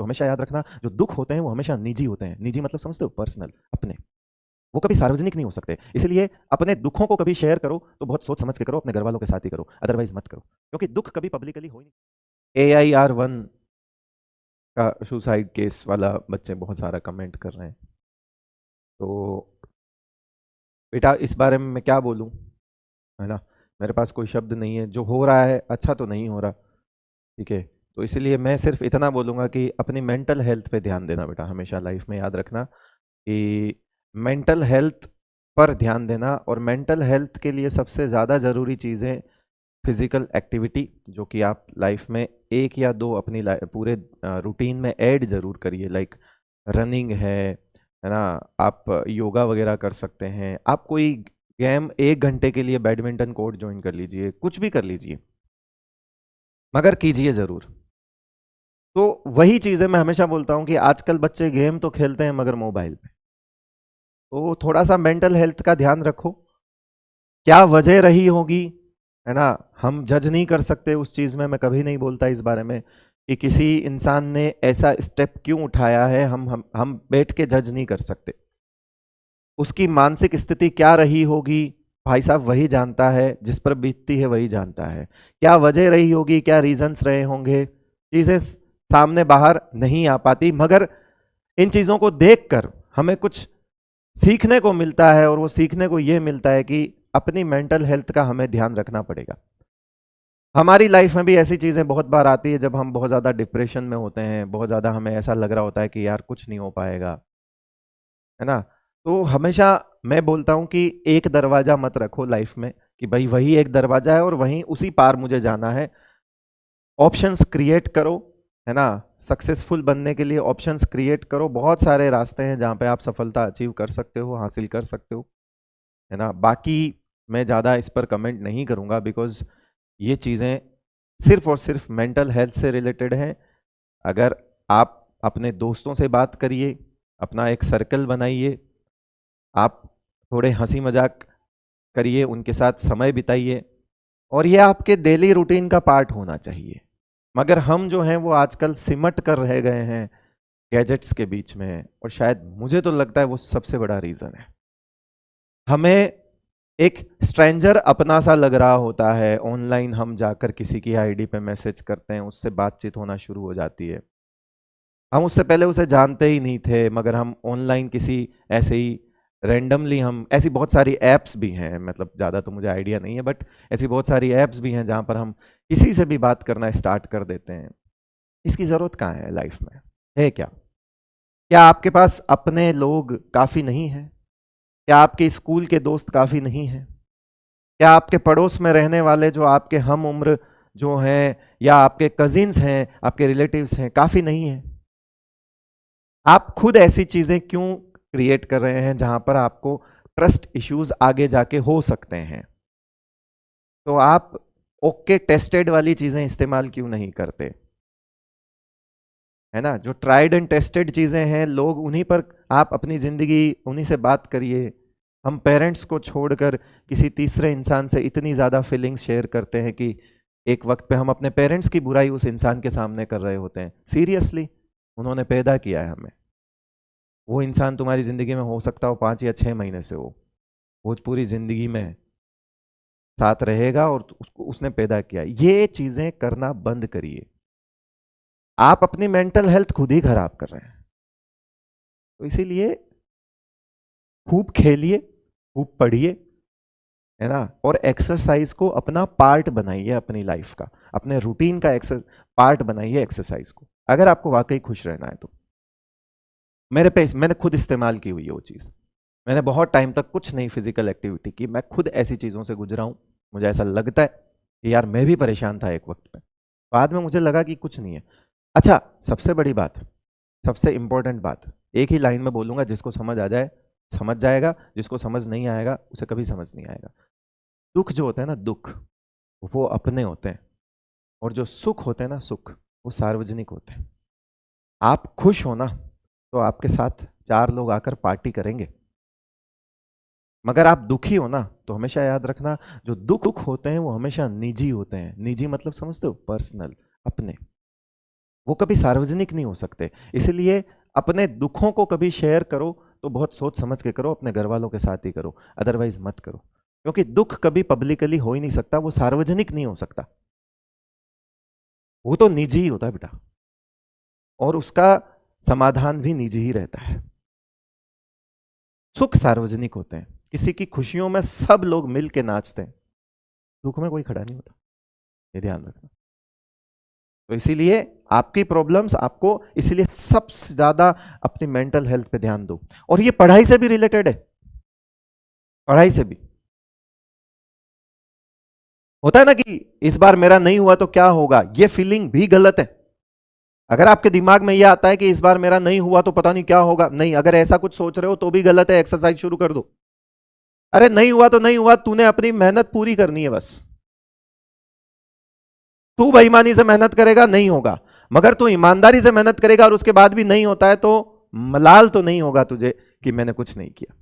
हमेशा याद रखना, जो दुख होते हैं वो हमेशा निजी होते हैं। निजी मतलब समझते हो? पर्सनल, अपने। वो कभी सार्वजनिक नहीं हो सकते। इसलिए अपने दुखों को कभी शेयर करो तो बहुत सोच समझ के करो, अपने घर वालों के साथ ही करो, अदरवाइज मत करो, क्योंकि दुख कभी पब्लिकली हो ही नहीं। AIR1 का सुसाइड केस वाला बच्चे बहुत सारा कमेंट कर रहे हैं, तो बेटा इस बारे में मैं क्या बोलूं, है ना? मेरे पास कोई शब्द नहीं है। जो हो रहा है अच्छा तो नहीं हो रहा, ठीक है? तो इसलिए मैं सिर्फ इतना बोलूँगा कि अपनी मेंटल हेल्थ पे ध्यान देना बेटा, हमेशा लाइफ में याद रखना कि मेंटल हेल्थ पर ध्यान देना। और मेंटल हेल्थ के लिए सबसे ज़्यादा ज़रूरी चीज़ें फिजिकल एक्टिविटी, जो कि आप लाइफ में 1 या 2 अपनी पूरे रूटीन में ऐड ज़रूर करिए। लाइक रनिंग है ना? आप योगा वगैरह कर सकते हैं। आप कोई गेम 1 घंटे के लिए बैडमिंटन कोर्ट ज्वाइन कर लीजिए, कुछ भी कर लीजिए, मगर कीजिए ज़रूर। तो वही चीज़ें मैं हमेशा बोलता हूँ कि आजकल बच्चे गेम तो खेलते हैं मगर मोबाइल पे। तो थोड़ा सा मेंटल हेल्थ का ध्यान रखो। क्या वजह रही होगी, है ना? हम जज नहीं कर सकते उस चीज़ में, मैं कभी नहीं बोलता इस बारे में कि किसी इंसान ने ऐसा स्टेप क्यों उठाया है। हम बैठ के जज नहीं कर सकते। उसकी मानसिक स्थिति क्या रही होगी, भाई साहब वही जानता है, जिस पर बीतती है वही जानता है। क्या वजह रही होगी, क्या रीजंस रहे होंगे, चीज़ें सामने बाहर नहीं आ पाती, मगर इन चीज़ों को देखकर हमें कुछ सीखने को मिलता है। और वो सीखने को ये मिलता है कि अपनी मेंटल हेल्थ का हमें ध्यान रखना पड़ेगा। हमारी लाइफ में भी ऐसी चीज़ें बहुत बार आती है जब हम बहुत ज़्यादा डिप्रेशन में होते हैं, बहुत ज़्यादा हमें ऐसा लग रहा होता है कि यार कुछ नहीं हो पाएगा, है ना? तो हमेशा मैं बोलता हूं कि एक दरवाजा मत रखो लाइफ में कि भाई वही एक दरवाजा है और वहीं उसी पार मुझे जाना है। ऑप्शंस क्रिएट करो, है ना? सक्सेसफुल बनने के लिए ऑप्शंस क्रिएट करो। बहुत सारे रास्ते हैं जहां पे आप सफलता अचीव कर सकते हो, हासिल कर सकते हो, है ना? बाकी मैं ज़्यादा इस पर कमेंट नहीं करूंगा, बिकॉज ये चीज़ें सिर्फ और सिर्फ मेंटल हेल्थ से रिलेटेड हैं। अगर आप अपने दोस्तों से बात करिए, अपना एक सर्कल बनाइए, आप थोड़े हंसी मजाक करिए, उनके साथ समय बिताइए, और ये आपके डेली रूटीन का पार्ट होना चाहिए। मगर हम जो हैं वो आजकल सिमट कर रह गए हैं गैजेट्स के बीच में, और शायद मुझे तो लगता है वो सबसे बड़ा रीज़न है। हमें एक स्ट्रेंजर अपना सा लग रहा होता है, ऑनलाइन हम जाकर किसी की आईडी पे मैसेज करते हैं, उससे बातचीत होना शुरू हो जाती है। हम उससे पहले उसे जानते ही नहीं थे, मगर हम ऑनलाइन किसी ऐसे ही रैंडमली, हम ऐसी बहुत सारी ऐप्स भी हैं, मतलब ज़्यादा तो मुझे आइडिया नहीं है, बट ऐसी बहुत सारी ऐप्स भी हैं जहाँ पर हम किसी से भी बात करना स्टार्ट कर देते हैं। इसकी ज़रूरत कहाँ है लाइफ में? है क्या? क्या आपके पास अपने लोग काफ़ी नहीं हैं? क्या आपके स्कूल के दोस्त काफ़ी नहीं हैं? क्या आपके पड़ोस में रहने वाले जो आपके हम उम्र जो हैं, या आपके कजिन्स हैं, आपके रिलेटिव्स हैं, काफ़ी नहीं हैं? आप खुद ऐसी चीज़ें क्यों क्रिएट कर रहे हैं जहां पर आपको ट्रस्ट इश्यूज आगे जाके हो सकते हैं? तो आप ओके टेस्टेड वाली चीज़ें इस्तेमाल क्यों नहीं करते? है ना? जो ट्राइड एंड टेस्टेड चीज़ें हैं, लोग उन्हीं पर आप अपनी ज़िंदगी उन्हीं से बात करिए। हम पेरेंट्स को छोड़कर किसी तीसरे इंसान से इतनी ज़्यादा फीलिंग्स शेयर करते हैं कि एक वक्त पे हम अपने पेरेंट्स की बुराई उस इंसान के सामने कर रहे होते हैं। सीरियसली, उन्होंने पैदा किया है हमें। वो इंसान तुम्हारी ज़िंदगी में हो सकता हो 5 या 6 महीने से हो, वो पूरी ज़िंदगी में साथ रहेगा, और उसको उसने पैदा किया। ये चीज़ें करना बंद करिए। आप अपनी मेंटल हेल्थ खुद ही खराब कर रहे हैं। तो इसीलिए खूब खेलिए, खूब पढ़िए, है ना? और एक्सरसाइज को अपना पार्ट बनाइए, अपनी लाइफ का, अपने रूटीन का पार्ट बनाइए एक्सरसाइज को, अगर आपको वाकई खुश रहना है तो। मैंने खुद इस्तेमाल की हुई है वो चीज़। मैंने बहुत टाइम तक कुछ नहीं फिजिकल एक्टिविटी की, मैं खुद ऐसी चीज़ों से गुजरा हूँ। मुझे ऐसा लगता है कि यार मैं भी परेशान था एक वक्त पे, बाद में मुझे लगा कि कुछ नहीं है। अच्छा, सबसे बड़ी बात, सबसे इंपॉर्टेंट बात, एक ही लाइन में बोलूंगा, जिसको समझ आ जाए समझ जाएगा, जिसको समझ नहीं आएगा उसे कभी समझ नहीं आएगा। दुख जो होता है ना, दुख वो अपने होते हैं, और जो सुख होते हैं ना, सुख वो सार्वजनिक होते हैं। आप खुश हो ना, तो आपके साथ 4 लोग आकर पार्टी करेंगे। मगर आप दुखी हो ना, तो हमेशा याद रखना, जो दुख होते हैं वो हमेशा निजी होते हैं। निजी मतलब समझते हो? पर्सनल, अपने। वो कभी सार्वजनिक नहीं हो सकते। इसलिए अपने दुखों को कभी शेयर करो तो बहुत सोच समझ के करो, अपने घर वालों के साथ ही करो, अदरवाइज मत करो। क्योंकि दुख कभी पब्लिकली हो ही नहीं सकता, वो सार्वजनिक नहीं हो सकता, वो तो निजी ही होता है बेटा, और उसका समाधान भी निजी ही रहता है। सुख सार्वजनिक होते हैं, किसी की खुशियों में सब लोग मिल के नाचते हैं, दुख में कोई खड़ा नहीं होता, ये ध्यान रखना। तो इसीलिए आपकी प्रॉब्लम्स आपको, इसलिए सबसे ज्यादा अपनी मेंटल हेल्थ पे ध्यान दो। और ये पढ़ाई से भी रिलेटेड है, पढ़ाई से भी होता है ना कि इस बार मेरा नहीं हुआ तो क्या होगा, ये फीलिंग भी गलत है। अगर आपके दिमाग में यह आता है कि इस बार मेरा नहीं हुआ तो पता नहीं क्या होगा, नहीं, अगर ऐसा कुछ सोच रहे हो तो भी गलत है, एक्सरसाइज शुरू कर दो। अरे नहीं हुआ तो नहीं हुआ, तूने अपनी मेहनत पूरी करनी है बस। तू बेईमानी से मेहनत करेगा नहीं होगा, मगर तू ईमानदारी से मेहनत करेगा और उसके बाद भी नहीं होता है तो मलाल तो नहीं होगा तुझे कि मैंने कुछ नहीं किया।